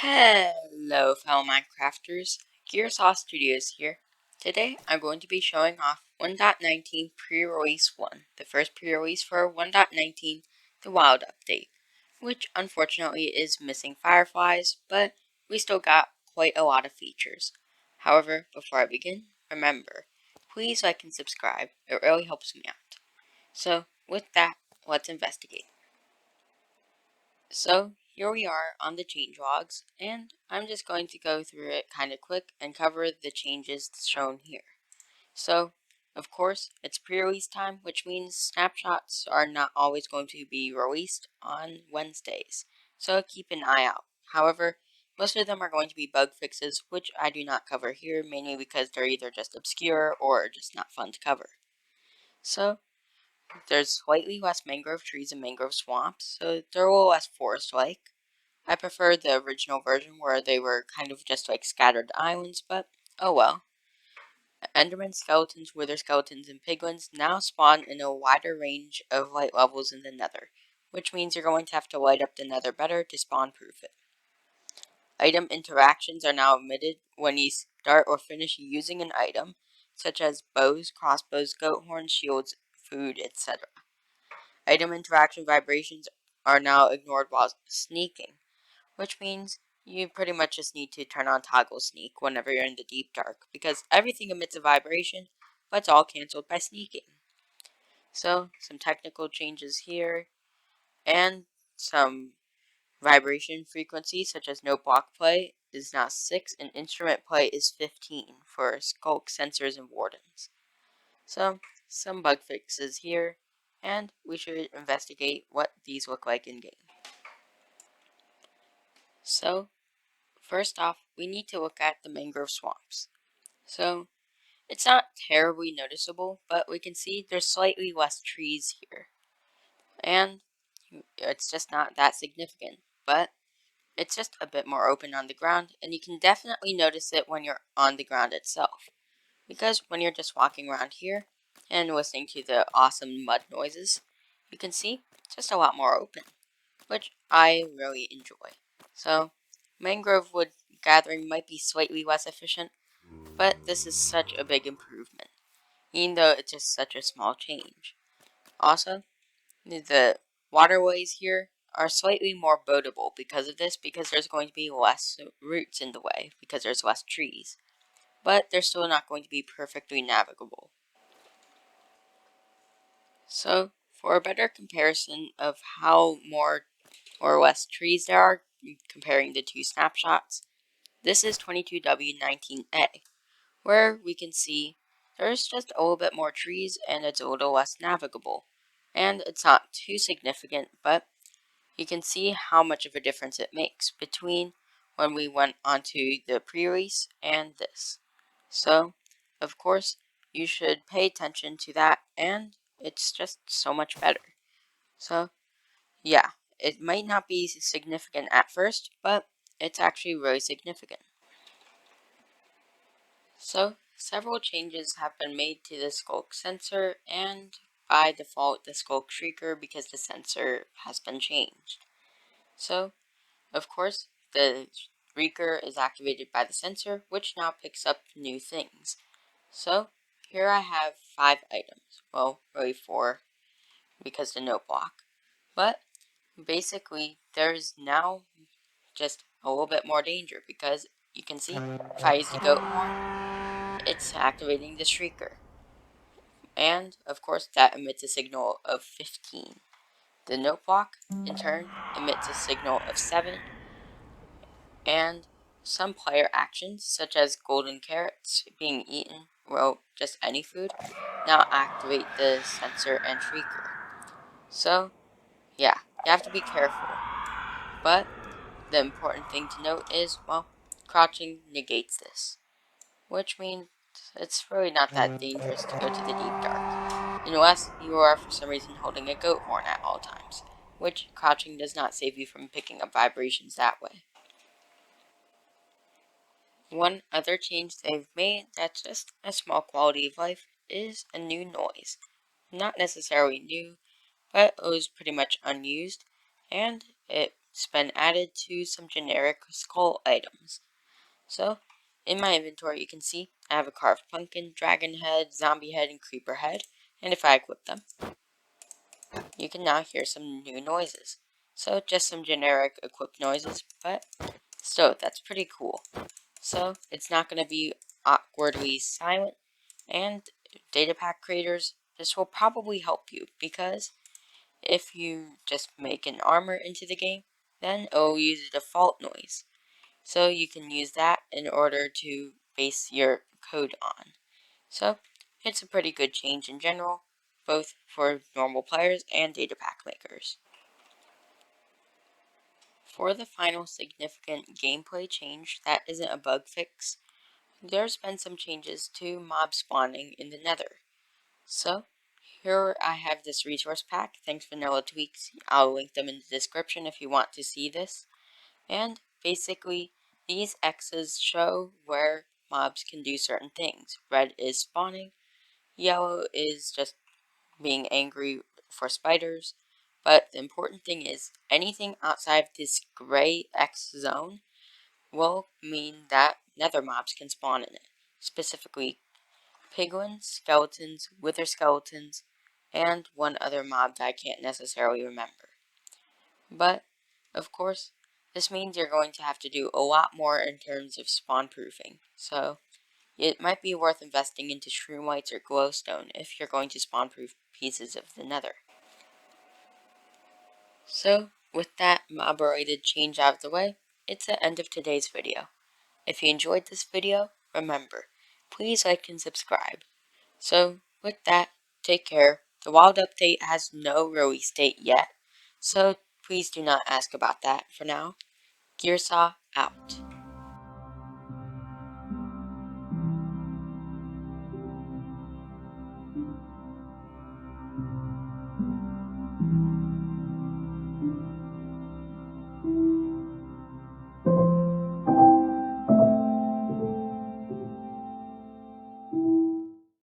Hello, fellow Minecrafters. Gearsaw Studios here. Today, I'm going to be showing off 1.19 pre-release 1, the first pre-release for 1.19, the Wild Update, which unfortunately is missing fireflies, but we still got quite a lot of features. However, before I begin, remember, please like and subscribe, it really helps me out. So, with that, let's investigate. So here we are on the change logs, and I'm just going to go through it kind of quick and cover the changes shown here. So, of course, it's pre-release time, which means snapshots are not always going to be released on Wednesdays, so keep an eye out. However, most of them are going to be bug fixes, which I do not cover here, mainly because they're either just obscure or just not fun to cover. So, there's slightly less mangrove trees and mangrove swamps, so they're a little less forest-like. I prefer the original version where they were kind of just like scattered islands, but oh well. Enderman skeletons, wither skeletons, and piglins now spawn in a wider range of light levels in the Nether, which means you're going to have to light up the Nether better to spawn-proof it. Item interactions are now omitted when you start or finish using an item, such as bows, crossbows, goat horns, shields, food, etc. Item interaction vibrations are now ignored while sneaking, which means you pretty much just need to turn on toggle sneak whenever you're in the deep dark, because everything emits a vibration, but it's all cancelled by sneaking. So, some technical changes here, and some vibration frequency, such as no block play, is now 6, and instrument play is 15 for Skulk Sensors and Wardens. So, some bug fixes here, and we should investigate what these look like in game. So, first off, we need to look at the Mangrove Swamps. So, it's not terribly noticeable, but we can see there's slightly less trees here. And it's just not that significant, but it's just a bit more open on the ground, and you can definitely notice it when you're on the ground itself. Because when you're just walking around here and listening to the awesome mud noises, you can see it's just a lot more open, which I really enjoy. So, mangrove wood gathering might be slightly less efficient, but this is such a big improvement, even though it's just such a small change. Also, the waterways here are slightly more boatable because of this, because there's going to be less roots in the way, because there's less trees. But they're still not going to be perfectly navigable. So, for a better comparison of how more or less trees there are, comparing the two snapshots, this is 22W19A, where we can see there's just a little bit more trees and it's a little less navigable. And it's not too significant, but you can see how much of a difference it makes between when we went onto the pre-release and this. So, of course, you should pay attention to that, and it's just so much better. So, yeah, it might not be significant at first, but it's actually really significant. So, several changes have been made to the Skulk Sensor, and by default the Skulk Shrieker, because the sensor has been changed. So, of course, the Shrieker is activated by the sensor, which now picks up new things. So, here I have 5 items. Well, really 4, because the note block. But, basically, there's now just a little bit more danger, because you can see, if I use the goat horn, it's activating the Shrieker. And, of course, that emits a signal of 15. The note block, in turn, emits a signal of 7. And some player actions, such as golden carrots being eaten, well, just any food, now activate the sensor and shrieker. So, yeah, you have to be careful. But the important thing to note is, well, crouching negates this, which means it's really not that dangerous to go to the deep dark, unless you are for some reason holding a goat horn at all times, which crouching does not save you from picking up vibrations that way. One other change they've made that's just a small quality of life is a new noise. Not necessarily new, but it was pretty much unused, and it it's been added to some generic skull items. So, in my inventory you can see I have a carved pumpkin, dragon head, zombie head, and creeper head, and if I equip them, you can now hear some new noises. So, just some generic equipped noises, but still, that's pretty cool. So, it's not going to be awkwardly silent, and data pack creators, this will probably help you, because if you just make an armor into the game, then it will use a default noise. So you can use that in order to base your code on. So it's a pretty good change in general, both for normal players and data pack makers. For the final significant gameplay change that isn't a bug fix, there's been some changes to mob spawning in the Nether. So here I have this resource pack, thanks Vanilla Tweaks. I'll link them in the description if you want to see this. And basically, these X's show where mobs can do certain things. Red is spawning, yellow is just being angry for spiders. But the important thing is, anything outside this gray X zone will mean that nether mobs can spawn in it. Specifically, piglins, skeletons, wither skeletons, and one other mob that I can't necessarily remember. But, of course, this means you're going to have to do a lot more in terms of spawn proofing. So, it might be worth investing into shroomlights or glowstone if you're going to spawn proof pieces of the nether. So, with that mob-related change out of the way, it's the end of today's video. If you enjoyed this video, remember, please like and subscribe. So, with that, take care. The wild update has no release date yet, so please do not ask about that for now. Gearsaw out.